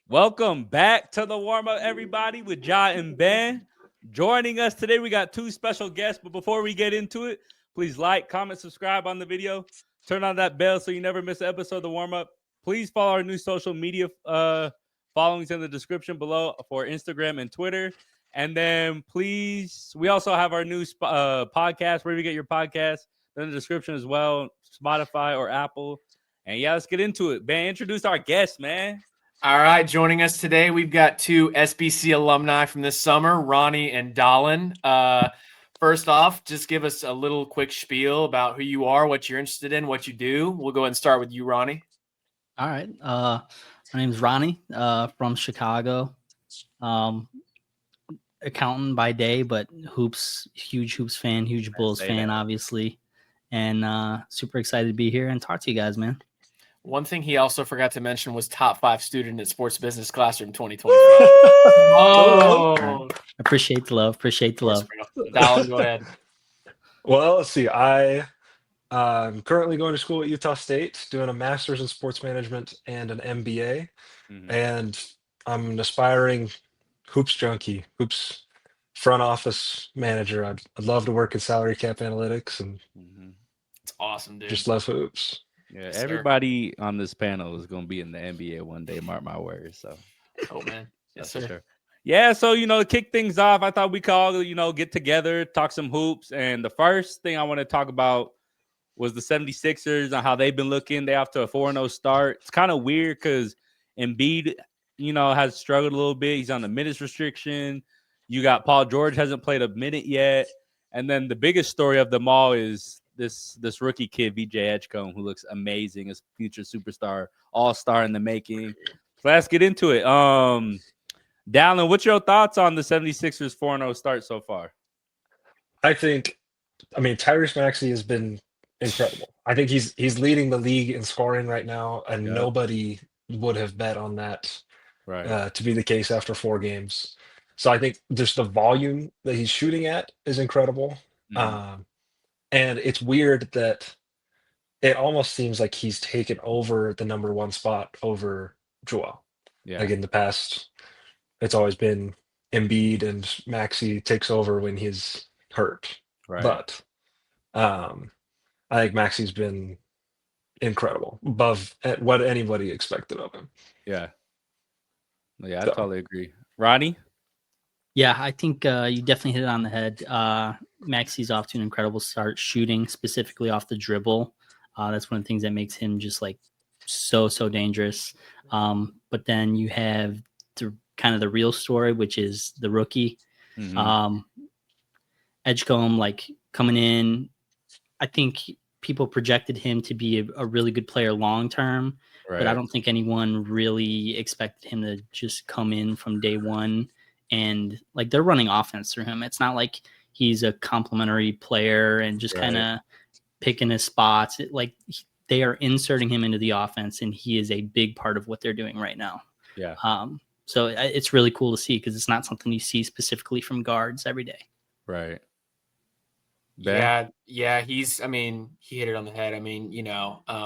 Welcome back to the warm-up, everybody, with Jah and Ben. Joining us today, we got two special guests. But before we get into it, please like, comment, subscribe on the video. Turn on that bell so you never miss an episode of the warm-up. Please follow our new social media followings in the description below for Instagram and Twitter. And then please, we also have our new podcast, wherever you get your podcast, in the description as well, Spotify or Apple. And yeah, let's get into it. Ben, introduce our guests, man. All right, joining us today, we've got two SBC alumni from this summer, Ronnie and Dallin. First off, just give us a little quick spiel about who you are, what you're interested in, what you do. We'll go ahead and start with you, Ronnie. All right. My name is Ronnie from Chicago. Accountant by day, but huge hoops fan, huge Bulls fan, obviously. And super excited to be here and talk to you guys, man. One thing he also forgot to mention was top 5 student at Sports Business Classroom 2025. Oh, appreciate the love. Dallin, go ahead. Well, let's see. I'm currently going to school at Utah State, doing a master's in sports management and an MBA. And I'm an aspiring hoops junkie, hoops front office manager. I'd love to work in salary cap analytics, and it's awesome, dude. Just love hoops. Yeah, everybody on this panel is going to be in the NBA one day. Mark my words. So, oh man, yes sir. Sure. Yeah, so to kick things off, I thought we could all get together, talk some hoops, and the first thing I want to talk about was the 76ers and how they've been looking. They off to a 4-0 start. It's kind of weird because Embiid, has struggled a little bit. He's on the minutes restriction. You got Paul George hasn't played a minute yet, and then the biggest story of them all is this rookie kid, VJ Edgecombe, who looks amazing as future superstar, all-star in the making. So let's get into it. Dallin, what's your thoughts on the 76ers 4-0 start so far? Tyrese Maxey has been incredible. I think he's leading the league in scoring right now, and nobody would have bet on that to be the case after 4 games. So I think just the volume that he's shooting at is incredible. And it's weird that it almost seems like he's taken over the number 1 spot over Joel. Yeah. Like in the past, it's always been Embiid and Maxey takes over when he's hurt. Right. But I think Maxey's been incredible, above what anybody expected of him. Yeah. Yeah, I totally agree. Ronnie? Yeah, I think you definitely hit it on the head. Maxey's off to an incredible start shooting, specifically off the dribble. That's one of the things that makes him just like so dangerous. But then you have the real story, which is the rookie. Edgecombe, like coming in, I think people projected him to be a really good player long term, but I don't think anyone really expected him to just come in from day one. And like they're running offense through him. It's not like he's a complimentary player and just kind of picking his spots. They are inserting him into the offense, and he is a big part of what they're doing right now. Yeah. So it's really cool to see because it's not something you see specifically from guards every day. Right. Ben? Yeah. He hit it on the head.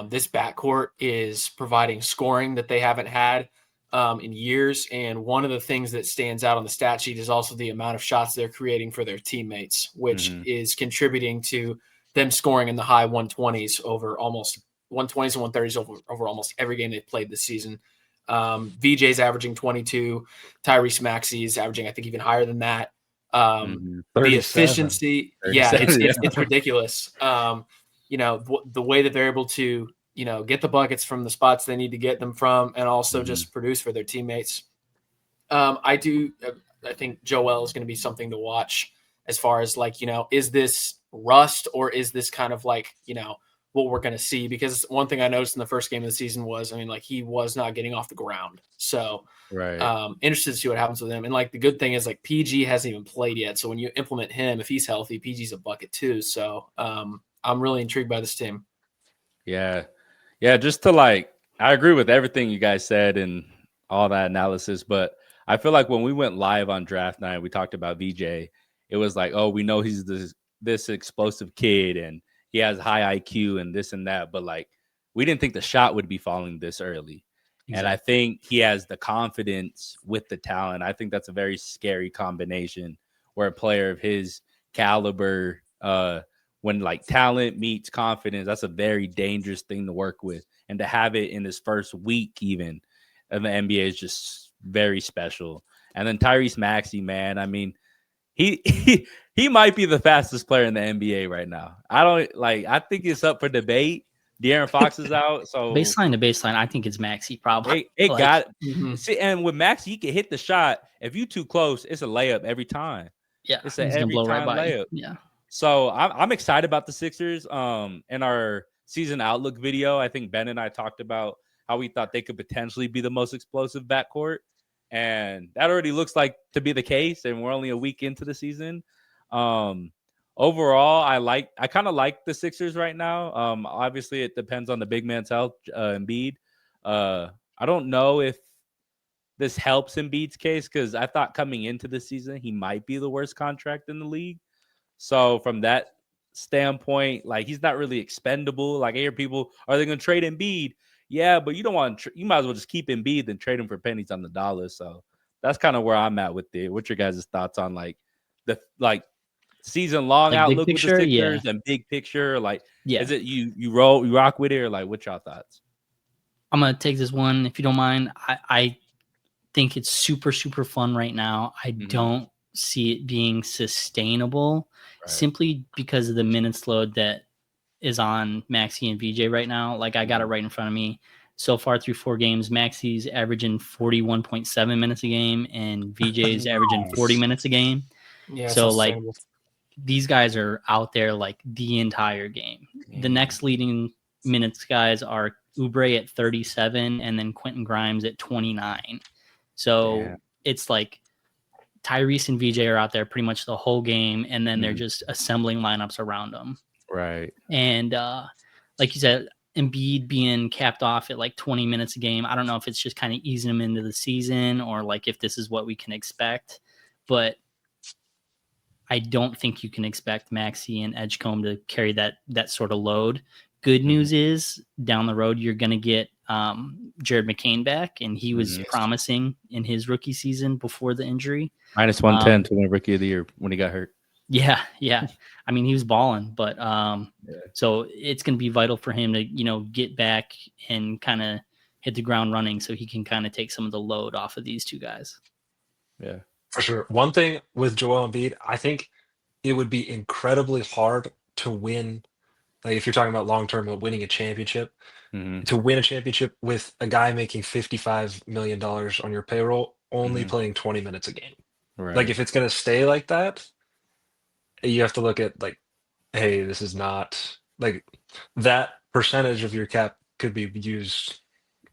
This backcourt is providing scoring that they haven't had in years. And one of the things that stands out on the stat sheet is also the amount of shots they're creating for their teammates, which is contributing to them scoring in the high 120s over almost 120s and 130s over almost every game they've played this season. VJ's averaging 22. Tyrese Maxey is averaging, I think, even higher than that. The efficiency, it's ridiculous. The way that they're able to get the buckets from the spots they need to get them from, and also just produce for their teammates. I think Joel is going to be something to watch as far as is this rust or is this kind of what we're going to see? Because one thing I noticed in the first game of the season was, he was not getting off the ground. So interested to see what happens with him. And the good thing is PG hasn't even played yet. So when you implement him, if he's healthy, PG's a bucket too. So I'm really intrigued by this team. Yeah. Yeah, just to I agree with everything you guys said and all that analysis, but I feel like when we went live on draft night, we talked about VJ. It was we know he's this explosive kid and he has high IQ and this and that, but we didn't think the shot would be falling this early. And I think he has the confidence with the talent. I think that's a very scary combination where a player of his caliber, when like talent meets confidence, that's a very dangerous thing to work with. And to have it in his first week even of the NBA is just very special. And then Tyrese Maxey, man, I mean, he might be the fastest player in the NBA right now. I think it's up for debate. De'Aaron Fox is out, so baseline to baseline, I think it's Maxey probably. It got see, and with Maxey, he can hit the shot. If you too close, it's a layup every time. Yeah, it's an every time layup. Yeah. So I'm excited about the Sixers. In our season outlook video, I think Ben and I talked about how we thought they could potentially be the most explosive backcourt, and that already looks like to be the case. And we're only a week into the season. Overall, I kind of like the Sixers right now. Obviously, it depends on the big man's health, Embiid. I don't know if this helps Embiid's case because I thought coming into the season he might be the worst contract in the league. So from that standpoint, like he's not really expendable. Like I hear people, are they going to trade Embiid? Yeah, but you don't want to. You might as well just keep Embiid than trade him for pennies on the dollar. So that's kind of where I'm at with it. What's your guys' thoughts on like the season long outlook with the Sixers and big picture? Like, is it you rock with it, or like what's y'all thoughts? I'm gonna take this one if you don't mind. I think it's super, super fun right now. I don't see it being sustainable simply because of the minutes load that is on Maxey and VJ right now. Like I got it right in front of me. So far through 4 games, Maxey's averaging 41.7 minutes a game and VJ's averaging 40 minutes a game. Yeah. So like these guys are out there like the entire game. The next leading minutes guys are Oubre at 37 and then Quentin Grimes at 29. So it's like Tyrese and VJ are out there pretty much the whole game, and then they're just assembling lineups around them. Right. And like you said, Embiid being capped off at like 20 minutes a game. I don't know if it's just kind of easing him into the season or like if this is what we can expect, but I don't think you can expect Maxey and Edgecombe to carry that sort of load. Good news is down the road, you're going to get Jared McCain back, and he was promising in his rookie season before the injury. Minus 110 to win Rookie of the Year when he got hurt. Yeah. I mean, he was balling, but so it's going to be vital for him to, get back and kind of hit the ground running so he can kind of take some of the load off of these two guys. Yeah, for sure. One thing with Joel Embiid, I think it would be incredibly hard to win. Like if you're talking about long-term winning a championship, to win a championship with a guy making $55 million on your payroll, only playing 20 minutes a game. Right. Like if it's going to stay like that, you have to look at like, hey, this is not like that percentage of your cap could be used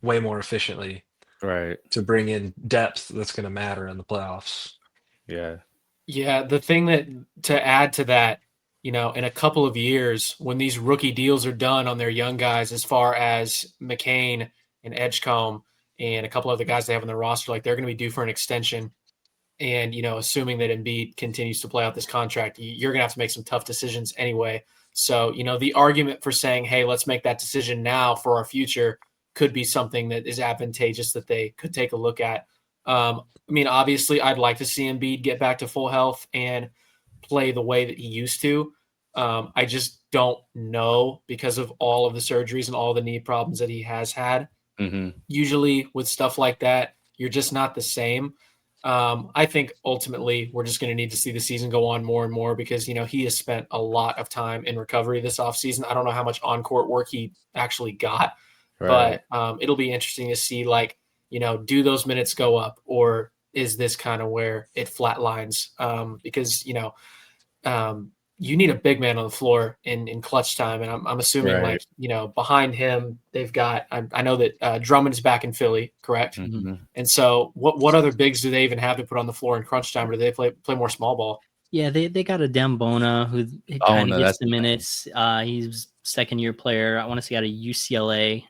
way more efficiently. Right. To bring in depth that's going to matter in the playoffs. Yeah. Yeah. The thing that to add to that, in a couple of years, when these rookie deals are done on their young guys, as far as McCain and Edgecombe and a couple other guys they have on their roster, like they're going to be due for an extension. And, assuming that Embiid continues to play out this contract, you're going to have to make some tough decisions anyway. So, the argument for saying, hey, let's make that decision now for our future could be something that is advantageous that they could take a look at. I mean, obviously, I'd like to see Embiid get back to full health and play the way that he used to. I just don't know because of all of the surgeries and all the knee problems that he has had. Usually with stuff like that, you're just not the same. I think ultimately we're just going to need to see the season go on more and more because, he has spent a lot of time in recovery this offseason. I don't know how much on-court work he actually got, but it'll be interesting to see, like, do those minutes go up or is this kind of where it flatlines? Because, you need a big man on the floor in clutch time. And I'm assuming behind him, they've got, I know that Drummond is back in Philly, correct? And so what other bigs do they even have to put on the floor in crunch time, or do they play more small ball? Yeah, they got a Dembona who kind of gets the minutes. He's second-year player. I want to say out of UCLA,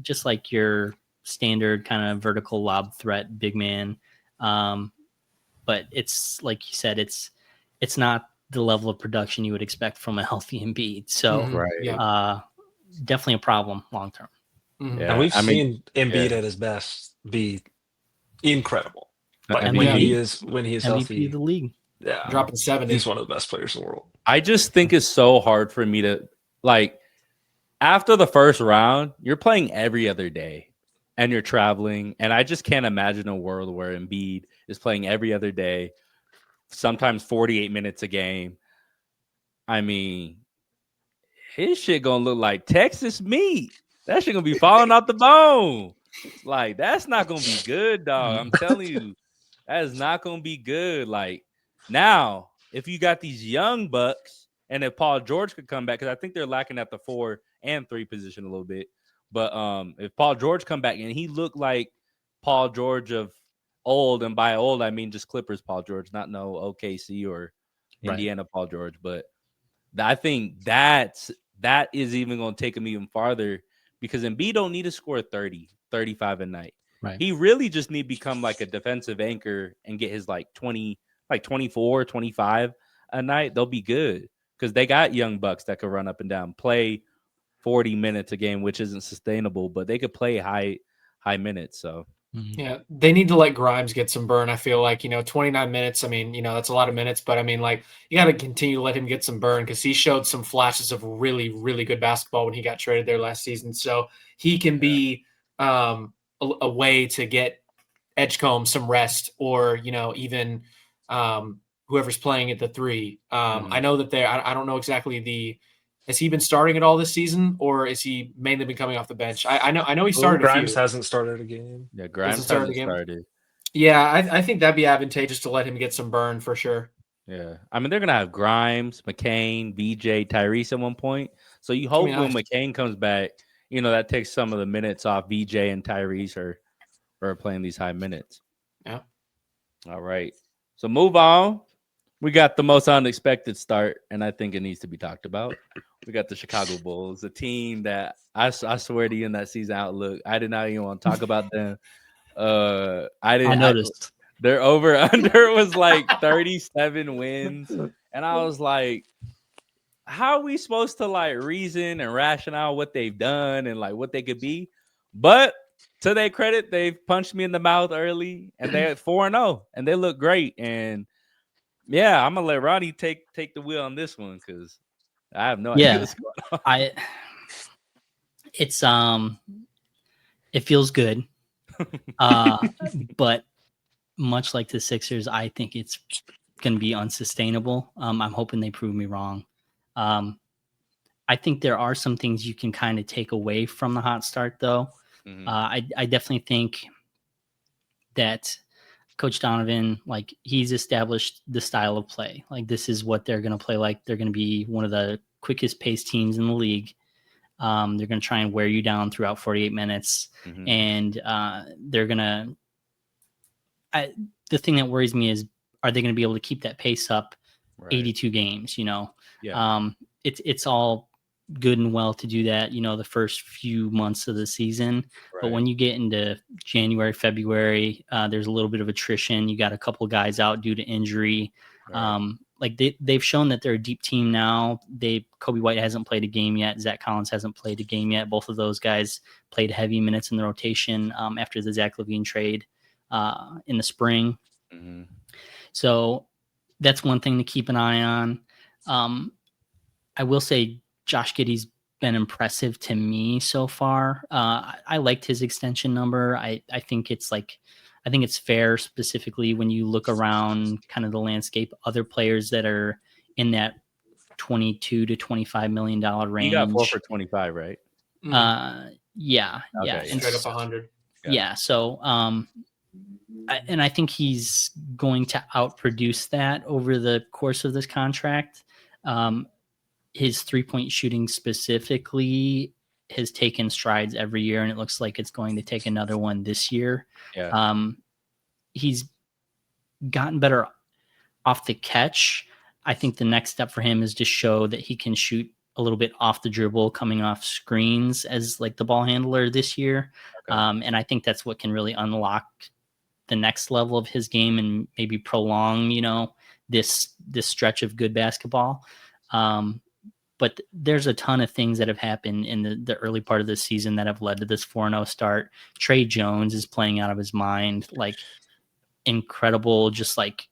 just like your standard kind of vertical lob threat big man. But it's like you said, it's not the level of production you would expect from a healthy Embiid. So definitely a problem long term. Mhm. Yeah, And we've I mean, seen Embiid yeah. at his best be incredible. Like MVP. when he is MVP healthy, of the league. yeah, Dropping 70. he's one of the best players in the world. I just think it's so hard for me to like after the first round, you're playing every other day and you're traveling. And I just can't imagine a world where Embiid is playing every other day, sometimes 48 minutes a game. I mean, his shit gonna look like Texas meat. That shit gonna be falling off the bone. Like, that's not gonna be good, dog. I'm telling you, that is not gonna be good. Like, now, if you got these young bucks, and if Paul George could come back, because I think they're lacking at the 4 and 3 position a little bit. But if Paul George come back and he looked like Paul George of old, and by old I mean just Clippers Paul George, not no OKC or Indiana Paul George, but I think that is even going to take him even farther because Embiid don't need to score 30, 35 a night. Right. He really just need to become like a defensive anchor and get his like 20, like 24, 25 a night. They'll be good because they got young bucks that could run up and down, play 40 minutes a game, which isn't sustainable, but they could play high minutes. So yeah, they need to let Grimes get some burn. I feel like, 29 minutes. I mean, that's a lot of minutes, but I mean, like, you got to continue to let him get some burn because he showed some flashes of really, really good basketball when he got traded there last season. So he can be a way to get Edgecombe some rest, or even whoever's playing at the 3. I know that I don't know exactly has he been starting at all this season, or is he mainly been coming off the bench? I know he started Grimes a few. hasn't started a game. yeah, Grimes hasn't started. Yeah, I think that'd be advantageous to let him get some burn for sure. Yeah, I mean they're gonna have Grimes, McCain, VJ, Tyrese at one point. So you hope when McCain comes back, that takes some of the minutes off VJ and Tyrese are playing these high minutes. Yeah. All right. So move on. We got the most unexpected start, and I think it needs to be talked about. We got the Chicago Bulls, a team that I swear to you in that season outlook, I did not even want to talk about them. I noticed. Their over under was like 37 wins. And I was like, how are we supposed to like reason and rationale what they've done and like what they could be? But to their credit, they've punched me in the mouth early and they're 4-0 and they look great. And yeah, I'm gonna let Ronnie take the wheel on this one because I have no idea what's going on. It feels good. But much like the Sixers, I think it's going to be unsustainable. I'm hoping they prove me wrong. I think there are some things you can kind of take away from the hot start, though. Mm-hmm. I definitely think that Coach Donovan, like, he's established the style of play. Like, this is what they're going to play like. They're going to be one of the quickest paced teams in the league. They're going to try and wear you down throughout 48 minutes. Mm-hmm. And they're going to the thing that worries me is, are they going to be able to keep that pace up 82 games? Yeah. It's all good and well to do that, the first few months of the season. Right. But when you get into January, February, there's a little bit of attrition. You got a couple guys out due to injury. Right. Like they've shown that they're a deep team now. Kobe White hasn't played a game yet. Zach Collins hasn't played a game yet. Both of those guys played heavy minutes in the rotation after the Zach LaVine trade in the spring. Mm-hmm. So that's one thing to keep an eye on. I will say Josh Giddey's been impressive to me so far. I liked his extension number. I think it's fair, specifically when you look around kind of the landscape, other players that are in that $22 to $25 million range. You got 4 for 25, right? Yeah. Okay. Yeah. And straight up 100. Yeah. So, and I think he's going to outproduce that over the course of this contract. His 3-point shooting specifically has taken strides every year, and it looks like it's going to take another one this year. Yeah. He's gotten better off the catch. I think the next step for him is to show that he can shoot a little bit off the dribble, coming off screens as like the ball handler this year. Okay. And I think that's what can really unlock the next level of his game and maybe prolong, this stretch of good basketball. But there's a ton of things that have happened in the early part of the season that have led to this 4-0 start. Trey Jones is playing out of his mind, like incredible, just like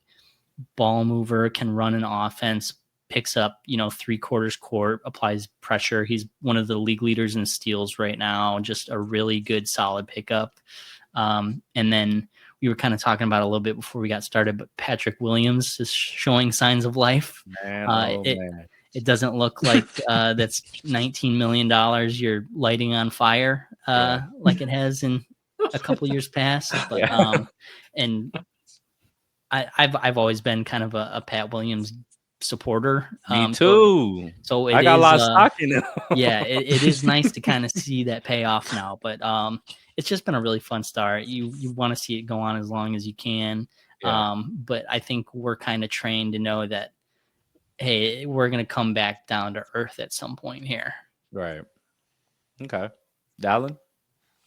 ball mover, can run an offense, picks up, 3/4 court, applies pressure. He's one of the league leaders in steals right now. Just a really good, solid pickup. And then we were kind of talking about it a little bit before we got started, but Patrick Williams is showing signs of life. Man, it doesn't look like that's $19 million you're lighting on fire like it has in a couple years past. But and I've always been kind of a Pat Williams supporter. Me too. So I got a lot of stock in it. Yeah, it is nice to kind of see that pay off now. But it's just been a really fun start. You want to see it go on as long as you can. Yeah. But I think we're kind of trained to know that, hey, we're going to come back down to earth at some point here. Right. Okay. Dallin?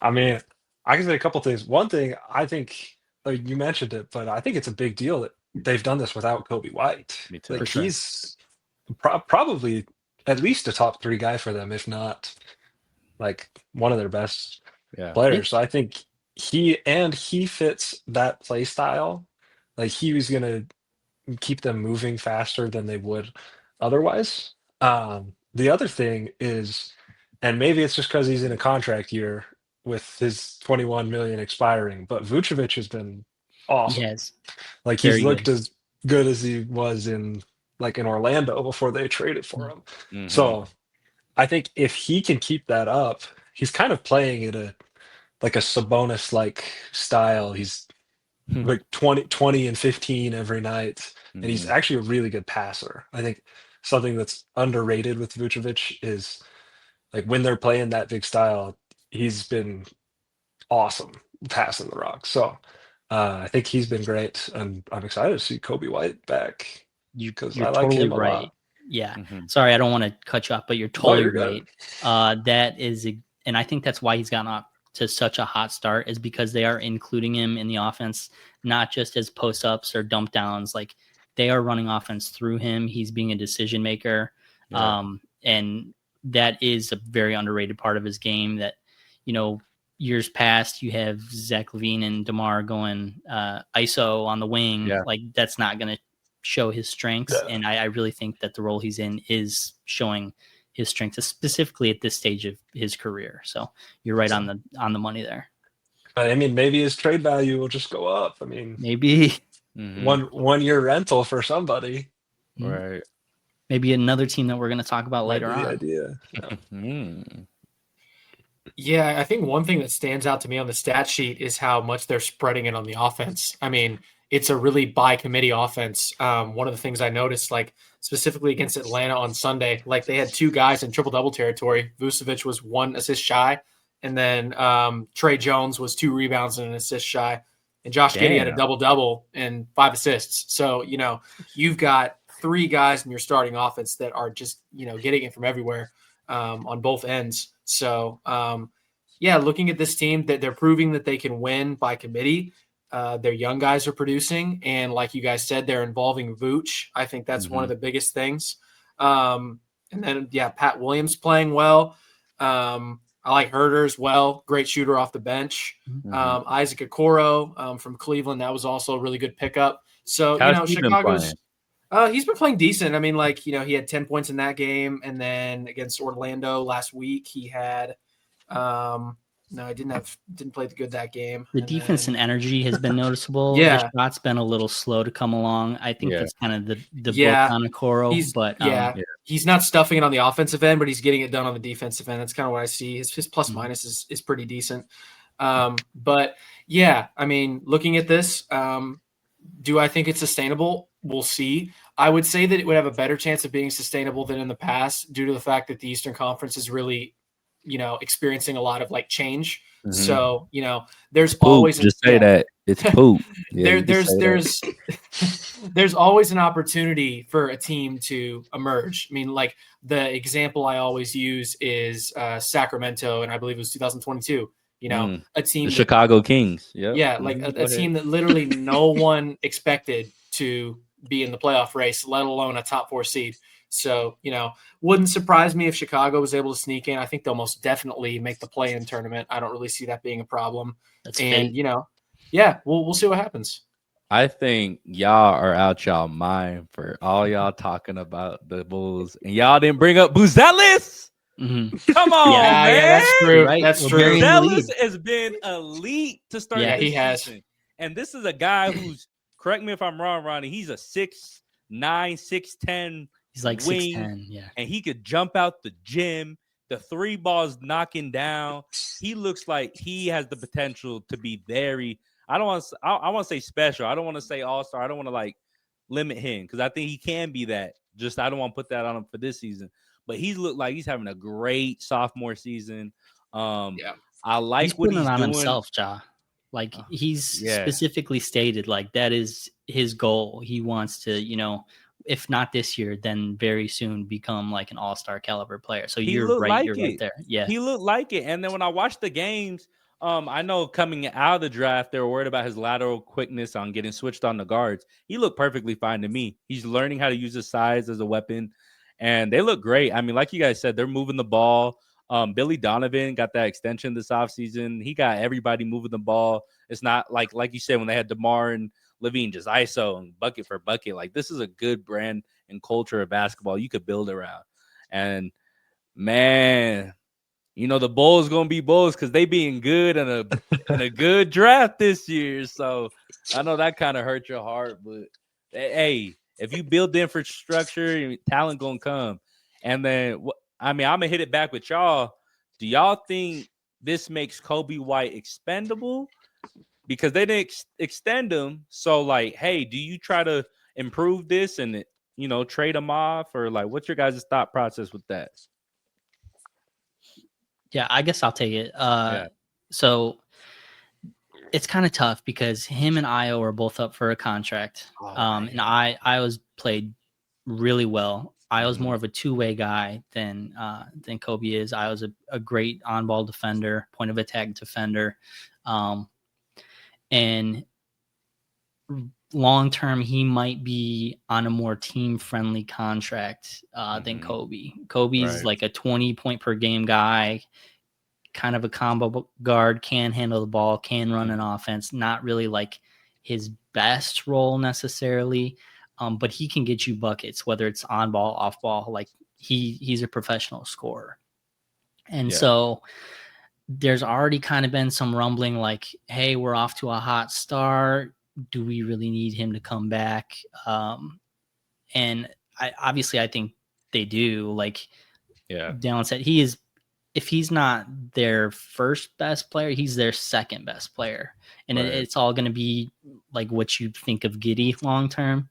I mean, I can say a couple things. One thing, I think, you mentioned it, but I think it's a big deal that they've done this without Kobe White. Me too. Like, he's probably at least a top 3 guy for them, if not like one of their best players. So I think he fits that play style. Like, he was going to keep them moving faster than they would otherwise. The other thing is, and maybe it's just because he's in a contract year with his 21 million expiring, but Vucevic has been awesome. Yes. Like, he's looked as good as he was in Orlando before they traded for him. Mm-hmm. So I think if he can keep that up, he's kind of playing at a Sabonis like style. He's like 20 and 15 every night. And he's actually a really good passer. I think something that's underrated with Vucevic is, like, when they're playing that big style, he's been awesome passing the rock. So I think he's been great, and I'm excited to see Kobe White back because I like totally him a lot. Yeah. Sorry, I don't want to cut you off, but you're totally right. That is, and I think that's why he's gotten off to such a hot start, is because they are including him in the offense, not just as post-ups or dump downs. Like, they are running offense through him. He's being a decision maker. And that is a very underrated part of his game that, years past, you have Zach LaVine and DeMar going ISO on the wing. Yeah. Like, that's not going to show his strengths. Yeah. And I really think that the role he's in is showing his strengths, specifically at this stage of his career. So you're right on the money there. I mean, maybe his trade value will just go up. I mean, maybe one year rental for somebody. Right. Maybe another team that we're going to talk about later on. Idea. Yeah, I think one thing that stands out to me on the stat sheet is how much they're spreading it on the offense. I mean, it's a really by committee offense. One of the things I noticed, like specifically against Atlanta on Sunday, like they had 2 guys in triple-double territory. Vucevic was 1 assist shy, and then Trey Jones was 2 rebounds and an assist shy. And Josh Giddey had a double-double and 5 assists. So, you've got 3 guys in your starting offense that are just, getting it from everywhere on both ends. So, looking at this team, that they're proving that they can win by committee. Their young guys are producing. And like you guys said, they're involving Vooch. I think that's one of the biggest things. And then, Pat Williams playing well. I like Herter as well. Great shooter off the bench. Isaac Okoro from Cleveland. That was also a really good pickup. So, Chicago's he's been playing decent. I mean, he had 10 points in that game. And then against Orlando last week, he had I didn't play good that game. The defense and energy has been noticeable. Yeah. The shot's been a little slow to come along. I think that's kind of the book on Okoro. He's not stuffing it on the offensive end, but he's getting it done on the defensive end. That's kind of what I see. His plus minus is pretty decent. But yeah, I mean, looking at this, do I think it's sustainable? We'll see. I would say that it would have a better chance of being sustainable than in the past due to the fact that the Eastern Conference is really, experiencing a lot of like change. So, there's always that it's poop. There's always an opportunity for a team to emerge. I mean, like the example I always use is Sacramento, and I believe it was 2022. A team, the Chicago Kings. Like a team that literally no one expected to be in the playoff race, let alone a top 4 seed. So, wouldn't surprise me if Chicago was able to sneak in. I think they'll most definitely make the play-in tournament. I don't really see that being a problem. That's and, fake. we'll see what happens. I think y'all are out y'all mind for all y'all talking about the Bulls, and y'all didn't bring up Buzelis. Mm-hmm. Come on, man. Yeah, that's true. Right. That's We're true. burying the Buzelis lead. has been elite to start Yeah, this he has. season. And this is a guy who's, correct me if I'm wrong, Ronnie, he's a 6'9", 6'10" He's like wing, 6'10", yeah. and he could jump out the gym. The 3 balls knocking down. He looks like he has the potential to be very. I want to say special. I don't want to say all-star. I don't want to like limit him because I think he can be that. Just I don't want to put that on him for this season. But he's looked like he's having a great sophomore season. I like he's what putting he's it on doing. himself, Ja. Like he's specifically stated, like that is his goal. He wants to, if not this year, then very soon become like an all-star caliber player. So you're right there. Yeah. He looked like it. And then when I watched the games, I know coming out of the draft, they were worried about his lateral quickness on getting switched on the guards. He looked perfectly fine to me. He's learning how to use his size as a weapon, and they look great. I mean, like you guys said, they're moving the ball. Billy Donovan got that extension this offseason. He got everybody moving the ball. It's not like you said when they had DeMar and Levine just ISO and bucket for bucket. Like this is a good brand and culture of basketball you could build around. And man, the Bulls gonna be Bulls because they being good in a good draft this year. So I know that kind of hurt your heart, but hey, if you build the infrastructure, talent gonna come. And then I'm gonna hit it back with y'all. Do y'all think this makes Kobe White expendable? Because they didn't extend him. So like, hey, do you try to improve this and trade him off, or like what's your guys' thought process with that? Yeah, I guess I'll take it. So it's kind of tough because him and Io are both up for a contract. And Io's played really well. Io's more of a two-way guy than Kobe is. Io's a great on-ball defender, point of attack defender. And long-term, he might be on a more team-friendly contract than Kobe. Kobe's like a 20-point-per-game guy, kind of a combo guard, can handle the ball, can run an offense, not really like his best role necessarily, but he can get you buckets, whether it's on ball, off ball. Like he's a professional scorer. And so there's already kind of been some rumbling like, hey, we're off to a hot start. Do we really need him to come back? And I think they do. Like Dallin said, if he's not their first best player, he's their second best player. And it's all going to be like what you think of Giddey long term.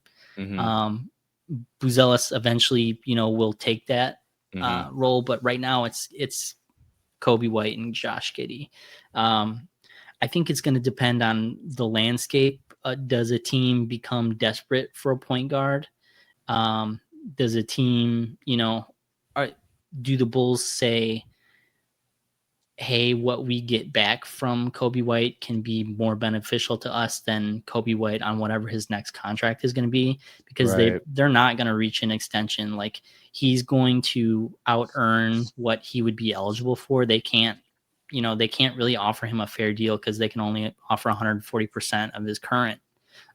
Buzelis eventually, will take that role. But right now it's Kobe White and Josh Giddey. I think it's going to depend on the landscape. Does a team become desperate for a point guard? Does a team, do the Bulls say, hey, what we get back from Kobe White can be more beneficial to us than Kobe White on whatever his next contract is going to be, because they're not going to reach an extension. Like he's going to out earn what he would be eligible for. They can't really offer him a fair deal because they can only offer 140% of his current.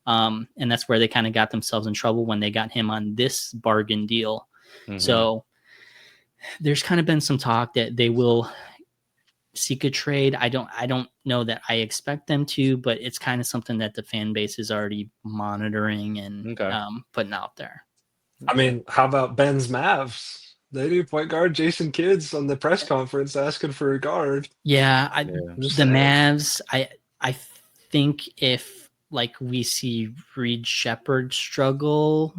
And that's where they kind of got themselves in trouble when they got him on this bargain deal. So there's kind of been some talk that they will seek a trade. I don't know that I expect them to, but it's kind of something that the fan base is already monitoring and putting out there. I mean, how about Ben's Mavs? They do point guard Jason Kidd's on the press conference asking for a guard. Yeah, the Mavs. I think if like we see Reed Shepherd struggle,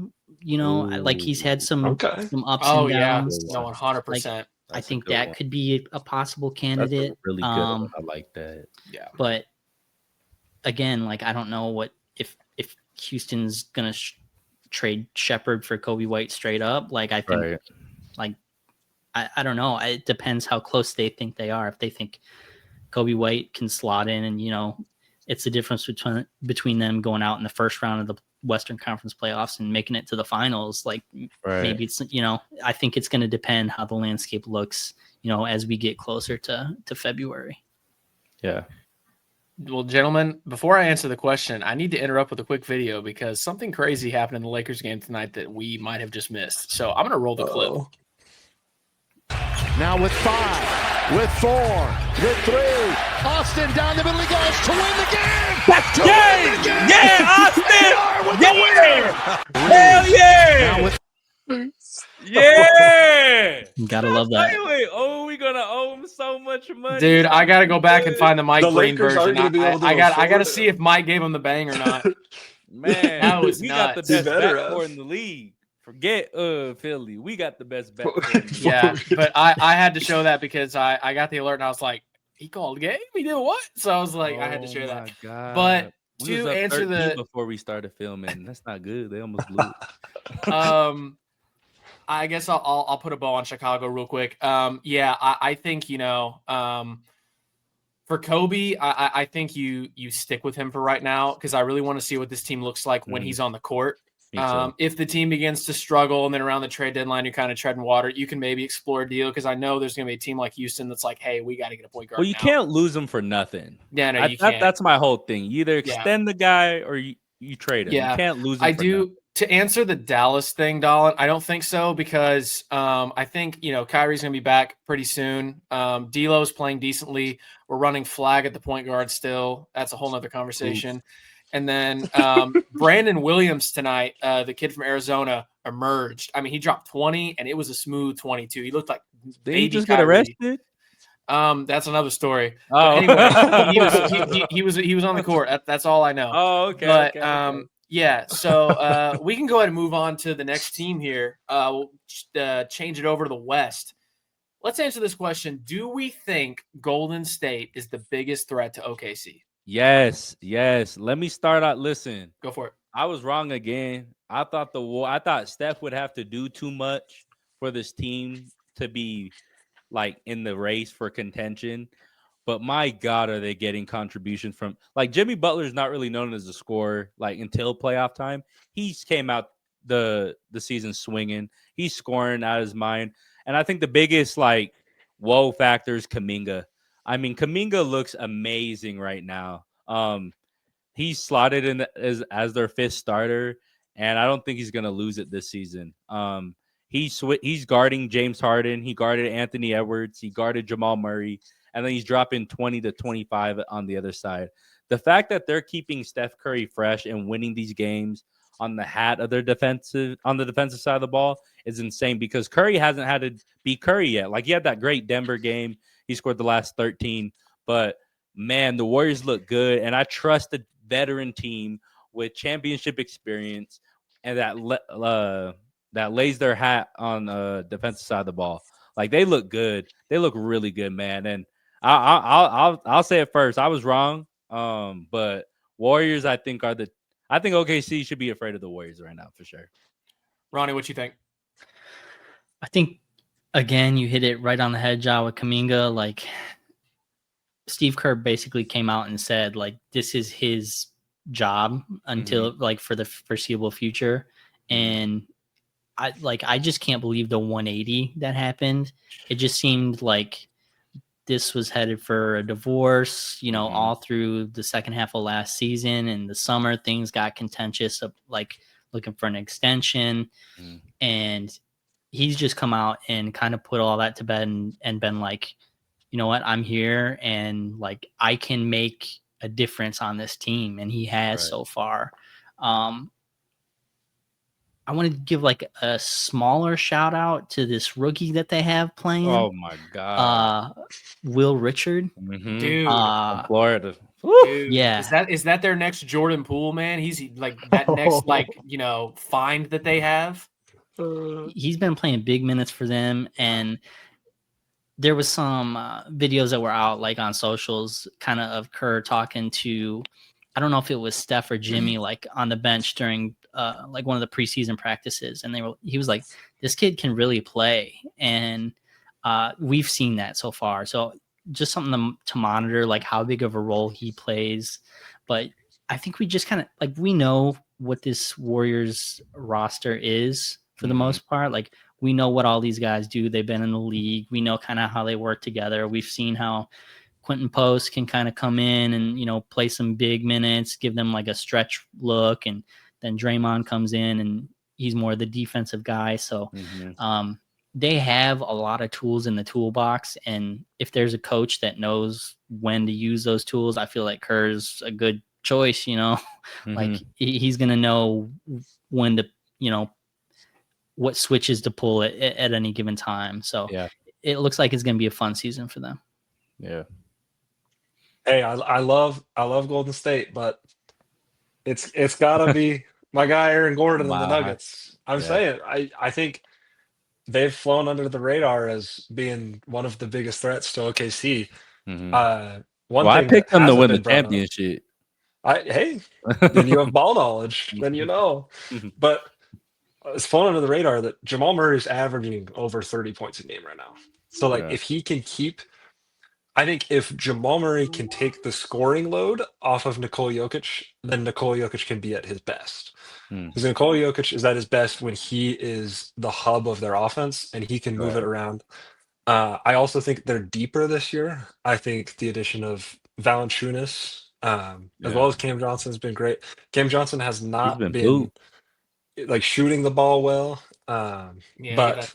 like he's had some ups and downs. No, 100%. I think that could be a possible candidate. That's really good. I like that. Yeah. But again, like I don't know what if Houston's gonna trade Shepherd for Kobe White straight up. Like I think, like I don't know. It depends how close they think they are. If they think Kobe White can slot in, and it's the difference between them going out in the first round of Western Conference playoffs and making it to the finals. Like maybe it's, I think it's going to depend how the landscape looks, as we get closer to February. Yeah. Well, gentlemen, before I answer the question, I need to interrupt with a quick video because something crazy happened in the Lakers game tonight that we might have just missed. So I'm going to roll the clip. Now with 5, with 4, with 3. Austin down the middle, he goes to win the game. That's game. Yeah, Austin. Yeah. Hell yeah. Now with yeah. Gotta love that. Wait. Oh, we're gonna owe him so much money. Dude, I gotta go back and find the Mike The Green Lakers version. aren't gonna be able to I got to afford see if Mike gave him the bang or not. Man, That was we got the nuts. best better backcourt have. in the league. Forget Philly. We got the best backcourt. Yeah, but I had to show that because I got the alert and I was like, he called game? He did what? So I was like, I had to share that. God. But We was to up answer 13 before we started filming. That's not good. They almost blew it. I guess I'll put a bow on Chicago real quick. I think for Kobe, I think you stick with him for right now because I really want to see what this team looks like when he's on the court. If the team begins to struggle and then around the trade deadline you're kind of treading water, you can maybe explore a deal because I know there's going to be a team like Houston that's like, hey, we got to get a point guard. Well, you now. can't lose them for nothing. Yeah, no, you can't. That's my whole thing. You either extend the guy or you trade him. Yeah. You can't lose him. I do. Nothing. To answer the Dallas thing, Dallin, I don't think so because I think, Kyrie's going to be back pretty soon. D'Lo's playing decently. We're running flag at the point guard still. That's a whole nother conversation. Oof. And then Brandon Williams tonight, the kid from Arizona, emerged. I mean, he dropped 20, and it was a smooth 22. He looked like Did he just get arrested? That's another story. Oh, anyway, he was on the court. That's all I know. Oh, okay. But okay. Yeah, so we can go ahead and move on to the next team here. We'll change it over to the West. Let's answer this question. Do we think Golden State is the biggest threat to OKC? Yes. Let me start out. Listen. Go for it. I was wrong again. I thought Steph would have to do too much for this team to be like in the race for contention. But my God, are they getting contributions from like Jimmy Butler's not really known as a scorer like until playoff time. He's came out the season swinging. He's scoring out of his mind. And I think the biggest like whoa factor is Kuminga. I mean, Kuminga looks amazing right now. He's slotted in as their fifth starter, and I don't think he's going to lose it this season. He's guarding James Harden. He guarded Anthony Edwards. He guarded Jamal Murray. And then he's dropping 20 to 25 on the other side. The fact that they're keeping Steph Curry fresh and winning these games on the defensive side of the ball is insane because Curry hasn't had to be Curry yet. Like he had that great Denver game. He scored the last 13. But man, the Warriors look good. And I trust a veteran team with championship experience and that lays their hat on the defensive side of the ball. Like they look good. They look really good, man. And I'll say it first. I was wrong. But Warriors, I think OKC should be afraid of the Warriors right now for sure. Ronnie, what you think? I think again, you hit it right on the head, Jah, with Kuminga. Like Steve Kerr basically came out and said, like, this is his job until like for the foreseeable future. And I just can't believe the 180 that happened. It just seemed like this was headed for a divorce, all through the second half of last season. And the summer, things got contentious of like looking for an extension. And he's just come out and kind of put all that to bed and been like, you know what, I'm here and like I can make a difference on this team. And he has so far. I want to give like a smaller shout out to this rookie that they have playing. Oh my God. Will Richard. Dude. Florida. Dude, yeah. Is that their next Jordan Poole, man? He's like that next find that they have. He's been playing big minutes for them. And there was some videos that were out like on socials kind of Kerr talking to, I don't know if it was Steph or Jimmy, like on the bench during like one of the preseason practices. And he was like, this kid can really play. And we've seen that so far. So just something to monitor, like how big of a role he plays. But I think we just kind of like we know what this Warriors roster is for the most part. Like we know what all these guys do. They've been in the league. We know kind of how they work together. We've seen how Quentin Post can kind of come in and, you know, play some big minutes, give them like a stretch look. And then Draymond comes in and he's more the defensive guy. So they have a lot of tools in the toolbox. And if there's a coach that knows when to use those tools, I feel like Kerr's a good choice, you know, like he's going to know when to, you know, what switches to pull at any given time. So it looks like it's going to be a fun season for them. Yeah. Hey, I love Golden State, but it's gotta be my guy Aaron Gordon and the Nuggets. I'm saying I think they've flown under the radar as being one of the biggest threats to OKC. I picked them to win the championship. Then you have ball knowledge. Then you know. But it's flown under the radar that Jamal Murray is averaging over 30 points a game right now. So like if he can keep, I think if Jamal Murray can take the scoring load off of Nikola Jokic, then Nikola Jokic can be at his best. Because Nikola Jokic is at his best when he is the hub of their offense and he can move it around. I also think they're deeper this year. I think the addition of Valanciunas, as well as Cam Johnson, has been great. Cam Johnson has not been like shooting the ball well, but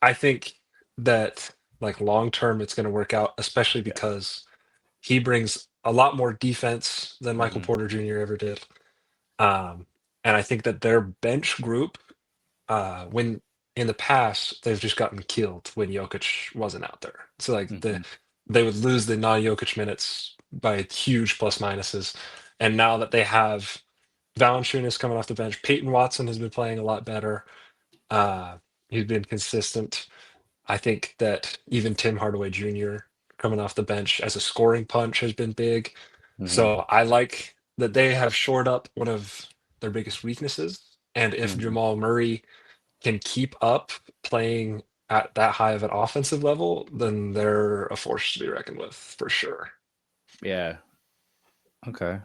I think that like long term it's going to work out, especially because he brings a lot more defense than Michael Porter Jr. ever did. And I think that their bench group, when in the past they've just gotten killed when Jokic wasn't out there. So like they would lose the non-Jokic minutes by huge plus minuses. And now that they have Valanciunas coming off the bench, Peyton Watson has been playing a lot better. He's been consistent. I think that even Tim Hardaway Jr. coming off the bench as a scoring punch has been big. So I like that they have shored up one of their biggest weaknesses. And if Jamal Murray can keep up playing at that high of an offensive level, then they're a force to be reckoned with for sure. Yeah. Okay.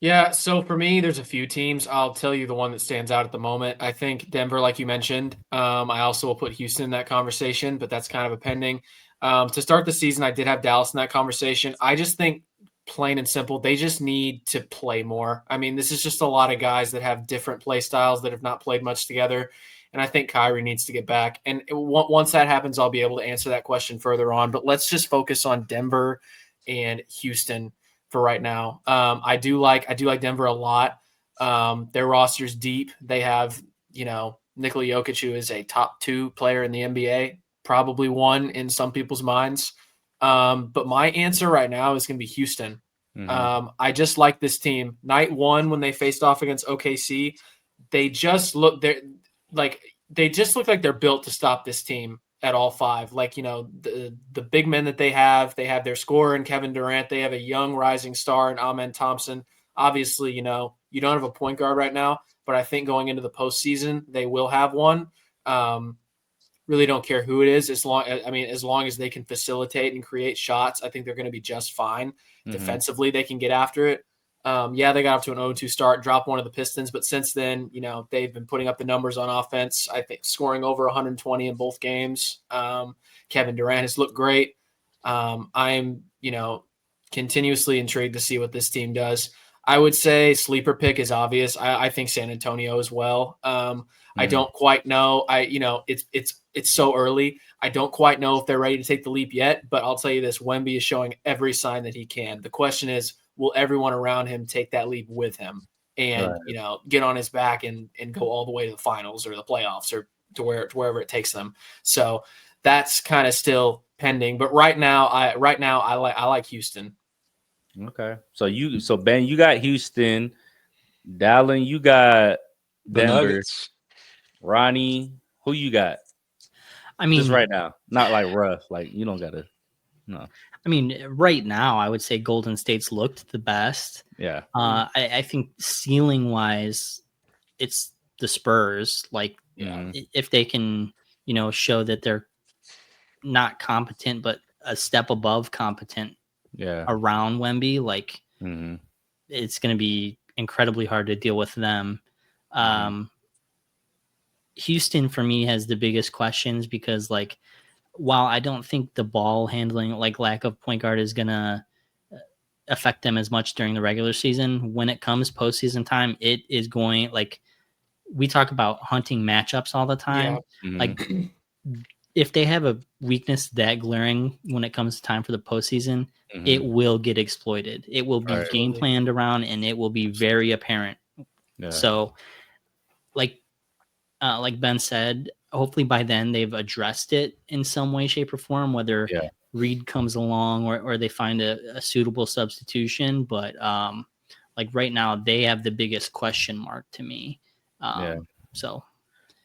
Yeah, so for me, there's a few teams. I'll tell you the one that stands out at the moment. I think Denver, like you mentioned. I also will put Houston in that conversation, but that's kind of a pending. To start the season, I did have Dallas in that conversation. I just think, plain and simple, they just need to play more. I mean, this is just a lot of guys that have different play styles that have not played much together, and I think Kyrie needs to get back. And once that happens, I'll be able to answer that question further on. But let's just focus on Denver and Houston for right now. I do like Denver a lot. Their roster's deep. They have, Nikola Jokic, who is a top 2 player in the NBA, probably one in some people's minds. But my answer right now is going to be Houston. I just like this team. Night 1, when they faced off against OKC, they just look like they're built to stop this team at all 5. Like, the big men that they have their scorer in Kevin Durant. They have a young rising star in Amen Thompson. Obviously, you don't have a point guard right now, but I think going into the postseason, they will have one. Really don't care who it is. As long as they can facilitate and create shots, I think they're going to be just fine. Defensively, they can get after it. They got off to an 0-2 start, dropped one of the Pistons, but since then, they've been putting up the numbers on offense. I think scoring over 120 in both games. Kevin Durant has looked great. I'm, continuously intrigued to see what this team does. I would say sleeper pick is obvious. I think San Antonio as well. I don't quite know. It's so early. I don't quite know if they're ready to take the leap yet, but I'll tell you this, Wemby is showing every sign that he can. The question is, will everyone around him take that leap with him and, get on his back and go all the way to the finals or the playoffs or to wherever it takes them. So that's kind of still pending, but right now I like Houston. Okay. So Ben, you got Houston. Dallin, you got Denver. Ronnie, who you got? I mean, just right now, not like rough. Like you don't gotta. No. I mean, right now, I would say Golden State's looked the best. Yeah. I think ceiling wise, it's the Spurs. Like, if they can, show that they're not competent, but a step above competent. Yeah. Around Wemby, like it's going to be incredibly hard to deal with them. Houston for me has the biggest questions because like, while I don't think the ball handling, like lack of point guard is going to affect them as much during the regular season, when it comes postseason time, it is going, like, we talk about hunting matchups all the time. Like if they have a weakness that glaring when it comes time for the postseason, it will get exploited. It will be game planned around and it will be very apparent. So like Ben said, hopefully by then they've addressed it in some way, shape, or form, whether Reed comes along or they find a suitable substitution. But like right now, they have the biggest question mark to me. So,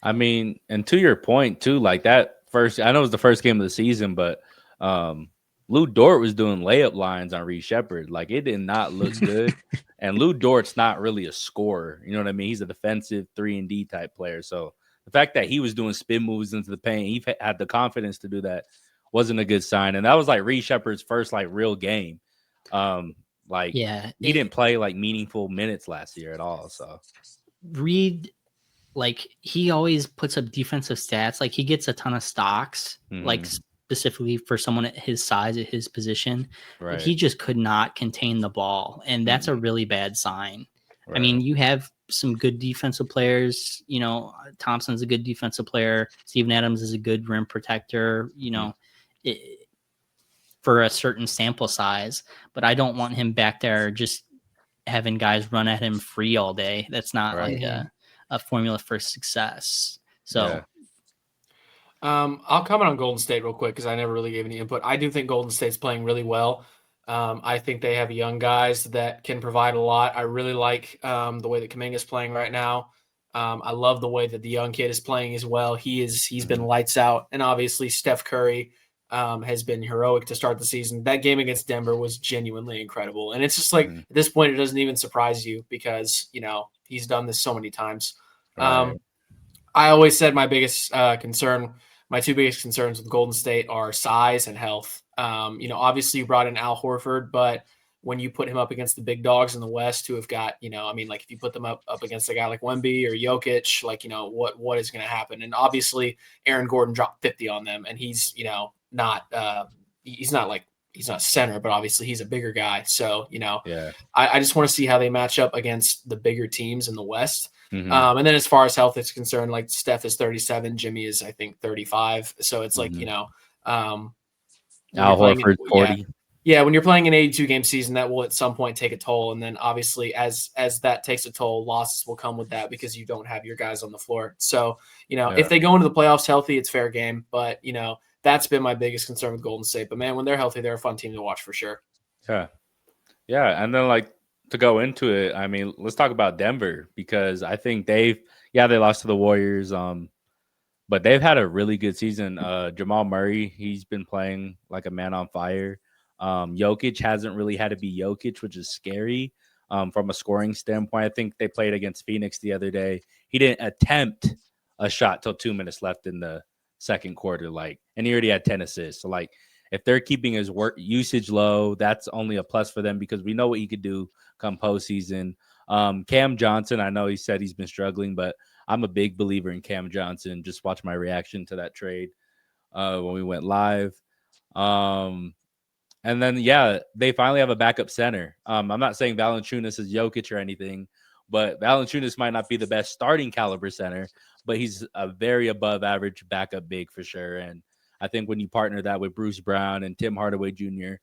I mean, and to your point too, like that first, I know it was the first game of the season, but Lou Dort was doing layup lines on Reed Shepherd. Like it did not look good. And Lou Dort's not really a scorer. You know what I mean? He's a defensive 3-and-D type player. So the fact that he was doing spin moves into the paint, he had the confidence to do that, wasn't a good sign. And that was like Reed Shepherd's first like real game. He didn't play like meaningful minutes last year at all. So Reed, like he always puts up defensive stats. Like he gets a ton of stocks, like specifically for someone at his size, at his position. But he just could not contain the ball. And that's a really bad sign. I mean, you have some good defensive players. You know, Thompson's a good defensive player. Steven Adams is a good rim protector, you know, for a certain sample size. But I don't want him back there just having guys run at him free all day. That's not like a formula for success. So I'll comment on Golden State real quick because I never really gave any input. I do think Golden State's playing really well. I think they have young guys that can provide a lot. I really like the way that Kuminga's playing right now. I love the way that the young kid is playing as well. He's been lights out, and obviously Steph Curry has been heroic to start the season. That game against Denver was genuinely incredible, and it's just like at this point it doesn't even surprise you because you know he's done this so many times. I always said my biggest concern. My two biggest concerns with Golden State are size and health. You know, obviously you brought in Al Horford, but when you put him up against the big dogs in the West who have got, you know, I mean, like if you put them up against a guy like Wemby or Jokic, like, you know, what is going to happen? And obviously Aaron Gordon dropped 50 on them and he's, you know, he's not center, but obviously he's a bigger guy. So, you know, I just want to see how they match up against the bigger teams in the West. And then as far as health is concerned, like Steph is 37, Jimmy is, I think 35. So it's like, you know, Al Horford 40. Yeah, when you're playing an 82 game season, that will at some point take a toll. And then obviously as that takes a toll, losses will come with that because you don't have your guys on the floor. So, you know, if they go into the playoffs healthy, it's fair game. But, you know, that's been my biggest concern with Golden State. But man, when they're healthy, they're a fun team to watch for sure. Yeah. And then like to go into it, I mean, let's talk about Denver because I think they lost to the Warriors. But they've had a really good season. Jamal Murray, he's been playing like a man on fire. Jokic hasn't really had to be Jokic, which is scary from a scoring standpoint. I think they played against Phoenix the other day. He didn't attempt a shot till 2 minutes left in the second quarter, and he already had 10 assists. So, if they're keeping his work usage low, that's only a plus for them because we know what he could do come postseason. Cam Johnson, I know he said he's been struggling, but I'm a big believer in Cam Johnson. Just watch my reaction to that trade when we went live. And then, they finally have a backup center. I'm not saying Valanciunas is Jokic or anything, but Valanciunas might not be the best starting caliber center, but he's a very above average backup big for sure. And I think when you partner that with Bruce Brown and Tim Hardaway Jr.,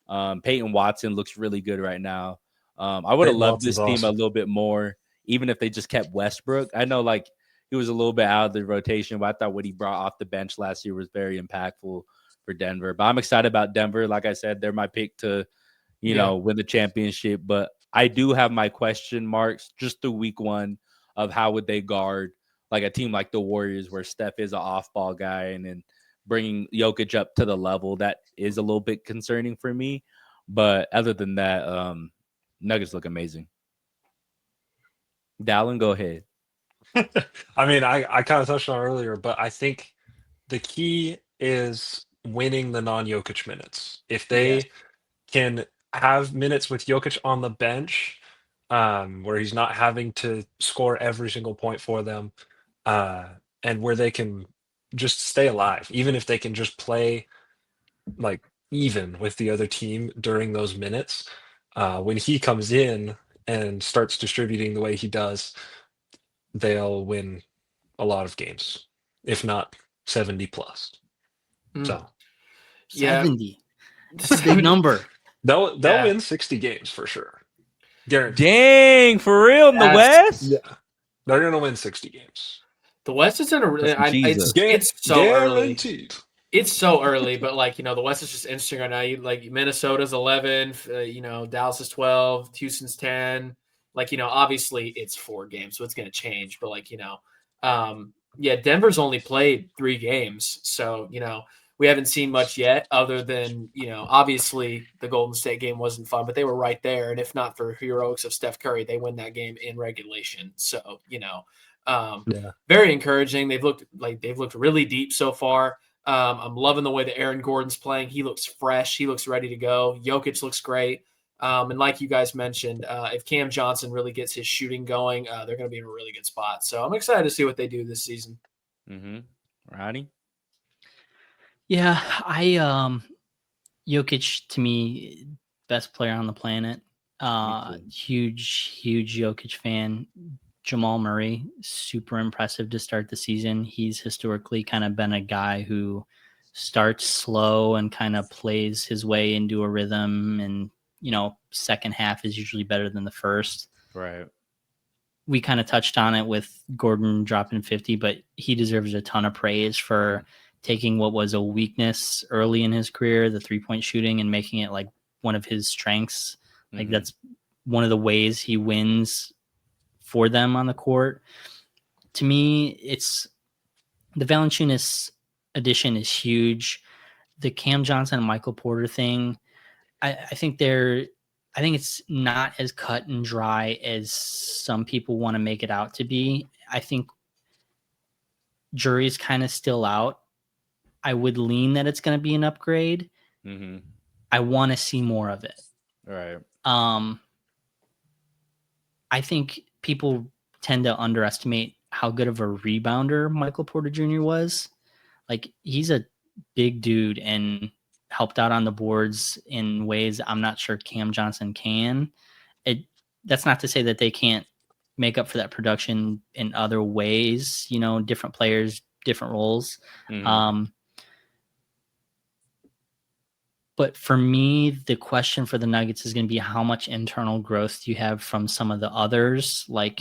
Peyton Watson looks really good right now. I would have loved this team a little bit more, even if they just kept Westbrook. I know he was a little bit out of the rotation, but I thought what he brought off the bench last year was very impactful for Denver. But I'm excited about Denver. Like I said, they're my pick to, win the championship. But I do have my question marks just through week one of how would they guard a team like the Warriors where Steph is an off-ball guy and then bringing Jokic up to the level. That is a little bit concerning for me. But other than that, Nuggets look amazing. Dallin, go ahead. I mean, I kind of touched on it earlier, but I think the key is winning the non-Jokic minutes. If they can have minutes with Jokic on the bench, where he's not having to score every single point for them, and where they can just stay alive, even if they can just play like even with the other team during those minutes. When he comes in and starts distributing the way he does, they'll win a lot of games, if not 70 plus. So 70. That's a big number. they'll win 60 games for sure. Guaranteed. Dang, for real in the West? Yeah, they're gonna win 60 games. The West is in a really. It's so guaranteed. Early. It's so early, but like the West is just interesting right now. Like Minnesota's 11, Dallas is 12, Houston's 10. Like obviously it's 4 games, so it's gonna change. But like Denver's only played 3 games, so we haven't seen much yet. Other than obviously the Golden State game wasn't fun, but they were right there. And if not for heroics of Steph Curry, they win that game in regulation. So very encouraging. They've looked really deep so far. I'm loving the way that Aaron Gordon's playing. He looks fresh. He looks ready to go. Jokic looks great. And like you guys mentioned, if Cam Johnson really gets his shooting going, they're going to be in a really good spot. So I'm excited to see what they do this season. Ronnie? Yeah, Jokic to me, best player on the planet. Huge Jokic fan. Jamal Murray, super impressive to start the season. He's historically kind of been a guy who starts slow and kind of plays his way into a rhythm. And, second half is usually better than the first. Right. We kind of touched on it with Gordon dropping 50, but he deserves a ton of praise for taking what was a weakness early in his career, the 3-point shooting, and making it like one of his strengths. Like that's one of the ways he wins for them on the court. To me, it's the Valanciunas addition is huge. The Cam Johnson and Michael Porter thing, I think it's not as cut and dry as some people want to make it out to be. I think jury's kind of still out. I would lean that it's going to be an upgrade. I want to see more of it. Right. I think people tend to underestimate how good of a rebounder Michael Porter Jr. was. Like, he's a big dude and helped out on the boards in ways I'm not sure Cam Johnson can. That's not to say that they can't make up for that production in other ways, different players, different roles. But for me, the question for the Nuggets is going to be how much internal growth do you have from some of the others? Like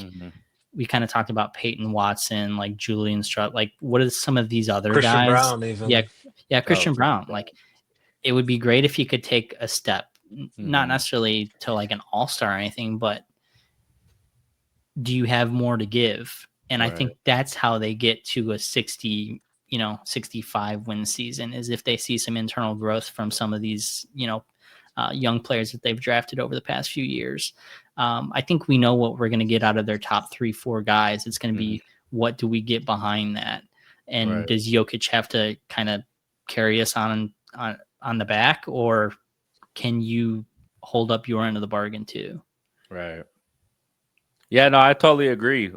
we kind of talked about Peyton Watson, like Julian Strutt. Like, what are some of these other Christian guys? Brown even. Yeah, Christian Brown. Like, it would be great if he could take a step, not necessarily to like an all-star or anything, but do you have more to give? And I think that's how they get to a 65 win season, is if they see some internal growth from some of these, young players that they've drafted over the past few years. I think we know what we're going to get out of their top 3-4 guys. It's going to be, what do we get behind that? And does Jokic have to kind of carry us on the back, or can you hold up your end of the bargain too? Right. Yeah, no, I totally agree.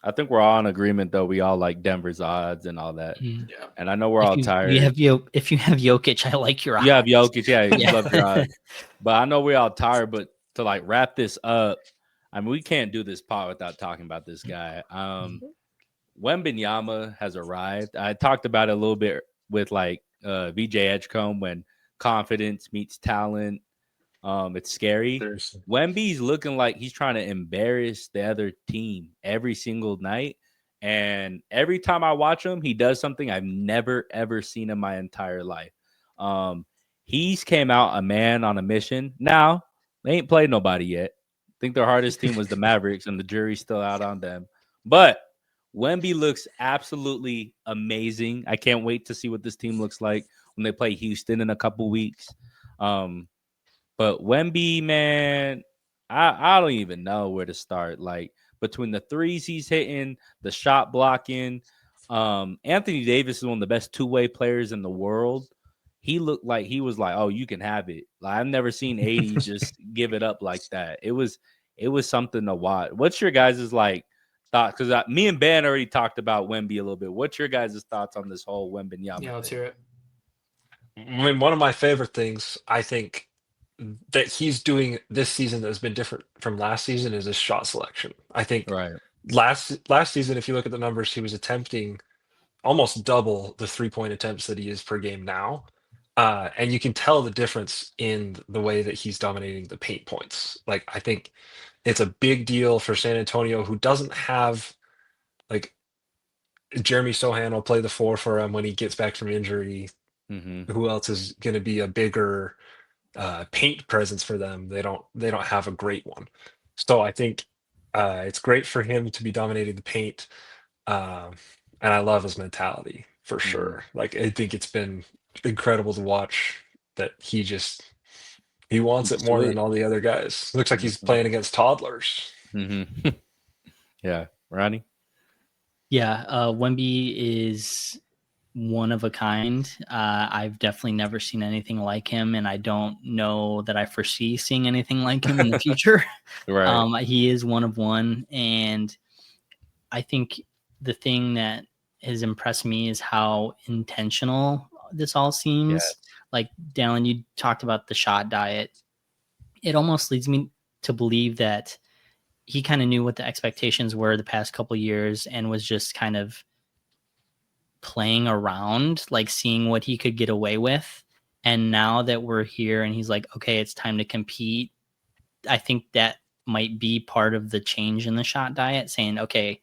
I think we're all in agreement, though. We all like Denver's odds and all that. Yeah. And I know we're all tired. If you have Jokic, I like your odds. You have Jokic, you love your odds. But I know we're all tired. But to like wrap this up, I mean, we can't do this pod without talking about this guy. Wembanyama has arrived. I talked about it a little bit with like VJ Edgecombe, when confidence meets talent. It's scary. Wemby's looking like he's trying to embarrass the other team every single night. And every time I watch him, he does something I've never, ever seen in my entire life. He's came out a man on a mission. Now, they ain't played nobody yet. I think their hardest team was the Mavericks, and the jury's still out on them. But Wemby looks absolutely amazing. I can't wait to see what this team looks like when they play Houston in a couple weeks. But Wemby, man, I don't even know where to start. Like, between the threes he's hitting, the shot blocking, Anthony Davis is one of the best two-way players in the world. He looked like he was like, oh, you can have it. Like, I've never seen 80 just give it up like that. it was something to watch. What's your guys' like thoughts? Because me and Ben already talked about Wemby a little bit. What's your guys' thoughts on this whole Wembenyama? Yeah, let's hear it. I mean, one of my favorite things I think that he's doing this season that has been different from last season is his shot selection. I think Right. last season, if you look at the numbers, he was attempting almost double the 3-point attempts that he is per game now. And you can tell the difference in the way that he's dominating the paint points. Like, I think it's a big deal for San Antonio, who doesn't have, like, Jeremy Sohan will play the 4 for him when he gets back from injury. Mm-hmm. Who else is going to be a bigger paint presence for them? They don't have a great one. So I think it's great for him to be dominating the paint. And I love his mentality for sure. Like, I think it's been incredible to watch that he wants it more than all the other guys. Looks like he's playing against toddlers. Mm-hmm. Yeah. Ronnie? Yeah, Wemby is one of a kind. I've definitely never seen anything like him, and I don't know that I foresee seeing anything like him in the future. Right. He is one of one, and I think the thing that has impressed me is how intentional this all seems. Yes. Like, Dallin, you talked about the shot diet. It almost leads me to believe that he kind of knew what the expectations were the past couple of years and was just kind of playing around, like seeing what he could get away with. And now that we're here and he's like, okay, it's time to compete, I think that might be part of the change in the shot diet, saying, okay,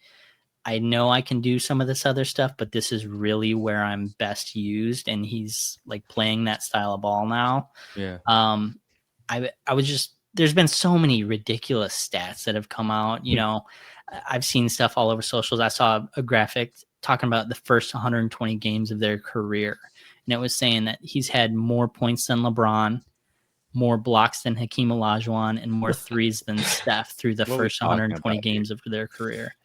I know I can do some of this other stuff, but this is really where I'm best used. And he's like playing that style of ball now. Yeah. I was just, there's been so many ridiculous stats that have come out. You know, I've seen stuff all over socials. I saw a graphic talking about the first 120 games of their career. And it was saying that he's had more points than LeBron, more blocks than Hakeem Olajuwon, and more threes than Steph through the first 120 games of their career.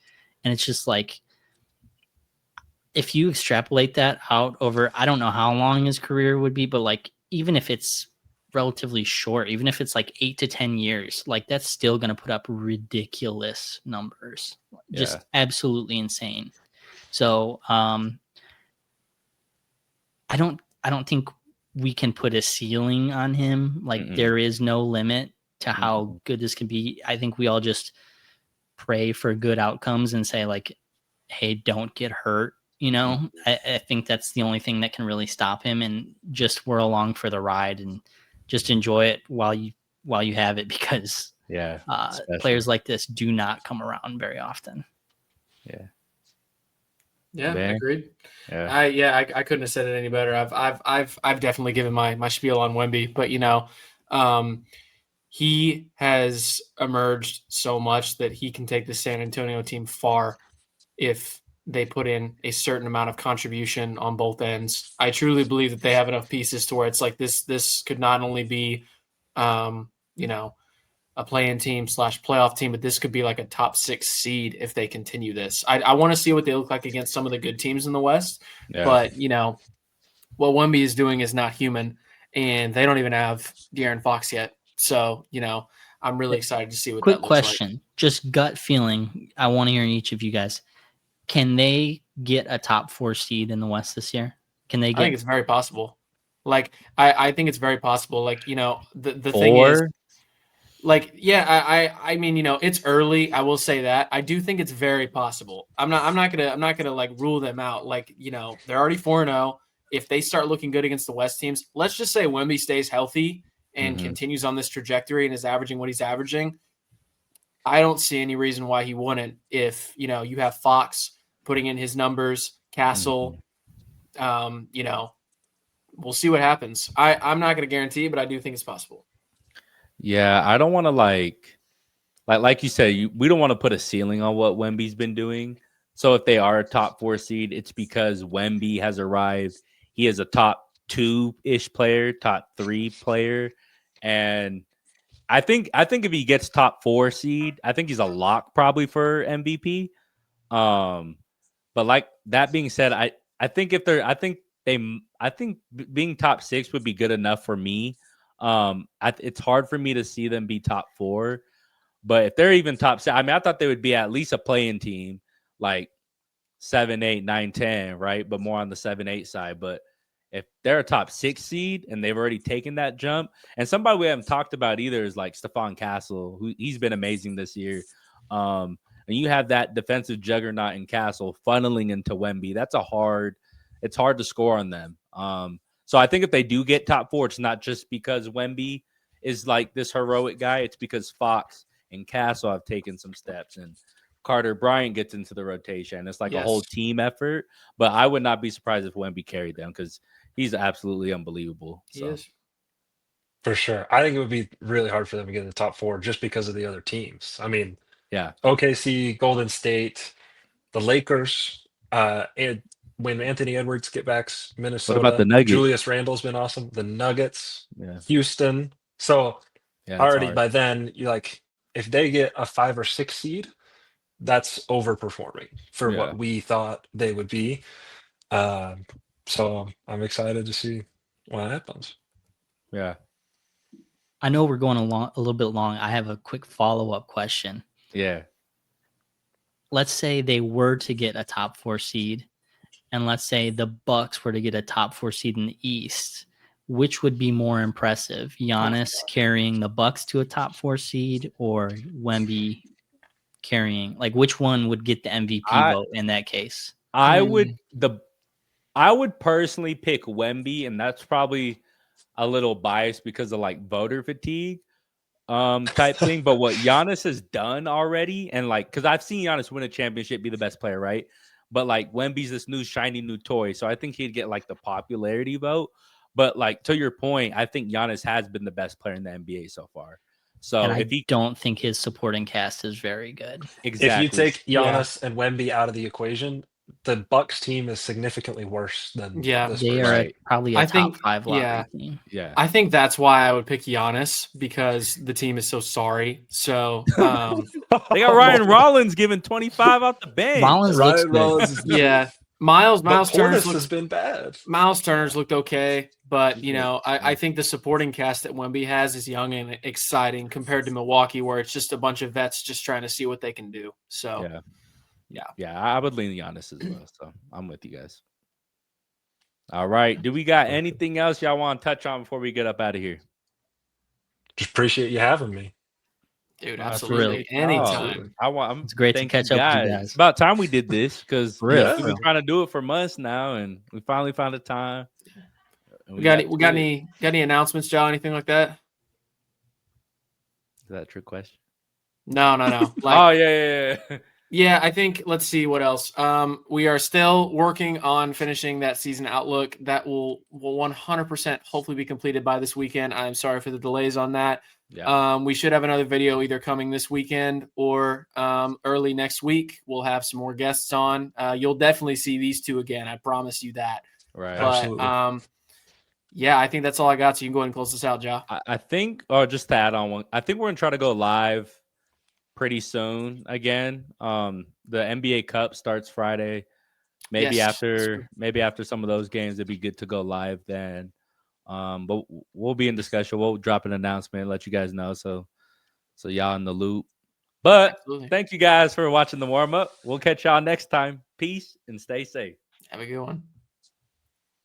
And it's just like, if you extrapolate that out over, I don't know how long his career would be, but like, even if it's relatively short, even if it's like 8 to 10 years, like that's still going to put up ridiculous numbers, just absolutely insane. So I don't think we can put a ceiling on him. Like, there is no limit to how good this can be. I think we all just pray for good outcomes and say, like, hey, don't get hurt. You know, I think that's the only thing that can really stop him, and just whirl along for the ride and just enjoy it while you have it, because players like this do not come around very often. Yeah, Man. agreed. Yeah. I couldn't have said it any better. I've definitely given my spiel on Wemby, but you know, he has emerged so much that he can take the San Antonio team far if they put in a certain amount of contribution on both ends. I truly believe that they have enough pieces to where it's like this could not only be, you know, a play-in team / playoff team, but this could be like a top 6 seed if they continue this. I want to see what they look like against some of the good teams in the West, but you know, what Wemby is doing is not human, and they don't even have De'Aaron Fox yet. So, you know, I'm really excited to see what Quick that looks question, like. just gut feeling. I want to hear each of you guys. Can they get a top 4 seed in the West this year? Can they get? I think it's very possible. Like, I think it's very possible. Like, you know, the thing is, like, yeah, I mean, you know, it's early. I will say that. I do think it's very possible. I'm not gonna like rule them out. Like, you know, they're already 4-0. If they start looking good against the West teams, let's just say Wemby stays healthy and continues on this trajectory and is averaging what he's averaging. I don't see any reason why he wouldn't. If, you know, you have Fox putting in his numbers, Castle, you know, we'll see what happens. I'm not going to guarantee, but I do think it's possible. Yeah, I don't want to like you said, we don't want to put a ceiling on what Wemby's been doing. So if they are a top 4 seed, it's because Wemby has arrived. He is a top 2-ish player, top 3 player, and I think if he gets top 4 seed, I think he's a lock probably for MVP. But like that being said, I think being top 6 would be good enough for me. It's hard for me to see them be top 4. But if they're even top 7, I mean, I thought they would be at least a playing team, like 7, 8, 9, 10, right? But more on the 7, 8 side. But if they're a top 6 seed and they've already taken that jump, and somebody we haven't talked about either is like Stephon Castle, who he's been amazing this year. And you have that defensive juggernaut in Castle funneling into Wemby. It's hard to score on them. So I think if they do get top 4, it's not just because Wemby is like this heroic guy. It's because Fox and Castle have taken some steps, and Carter Bryant gets into the rotation. It's like a whole team effort. But I would not be surprised if Wemby carried them because he's absolutely unbelievable. He is. For sure. I think it would be really hard for them to get in the top 4 just because of the other teams. I mean, yeah, OKC, Golden State, the Lakers, and when Anthony Edwards get back, Minnesota. What about the Nuggets? Julius Randle's been awesome. The Nuggets, Houston. So hard. by then, you like if they get a 5 or 6 seed, that's overperforming for what we thought they would be. So I'm excited to see what happens. Yeah. I know we're going a little bit long. I have a quick follow-up question. Yeah. Let's say they were to get a top 4 seed, and let's say the Bucks were to get a top 4 seed in the East. Which would be more impressive? Giannis carrying the Bucks to a top 4 seed, or Wemby carrying? Like, which one would get the MVP vote in that case? I would personally pick Wemby, and that's probably a little biased because of like voter fatigue type thing. But what Giannis has done already, and like, because I've seen Giannis win a championship, be the best player, right? But like Wemby's this new shiny new toy, so I think he'd get like the popularity vote. But like to your point, I think Giannis has been the best player in the NBA so far. So and I don't think his supporting cast is very good. Exactly. If you take Giannis and Wemby out of the equation, the Bucks team is significantly worse than this they are probably a top 5 lottery team. Yeah, I think that's why I would pick Giannis, because the team is so sorry. So they got Ryan Rollins giving 25 off the bench. Rollins looks good. Miles Turner's has been bad. Miles Turner's looked okay, but I think the supporting cast that Wemby has is young and exciting compared to Milwaukee, where it's just a bunch of vets just trying to see what they can do. So yeah, I would lean Giannis as well. So I'm with you guys. All right, do we got anything else y'all want to touch on before we get up out of here? Just appreciate you having me. Dude, absolutely. Anytime. It's great to catch up with you guys. It's about time we did this, because we've been trying to do it for months now, and we finally found a time. We got any announcements, Joe? Anything like that? Is that a trick question? No. Like, yeah. Yeah, I think, let's see what else. We are still working on finishing that season outlook. That will 100% hopefully be completed by this weekend. I'm sorry for the delays on that. Yeah. We should have another video either coming this weekend or early next week. We'll have some more guests on. You'll definitely see these two again. I promise you that. Right. But, absolutely. yeah, I think that's all I got. So you can go ahead and close this out, Ja. I think, or just to add on one, I think we're going to try to go live pretty soon again. The NBA Cup starts Friday. Maybe after some of those games, it'd be good to go live then. But we'll be in discussion. We'll drop an announcement, let you guys know, so y'all in the loop. But Thank you guys for watching the warm up. We'll catch y'all next time. Peace and stay safe. Have a good one.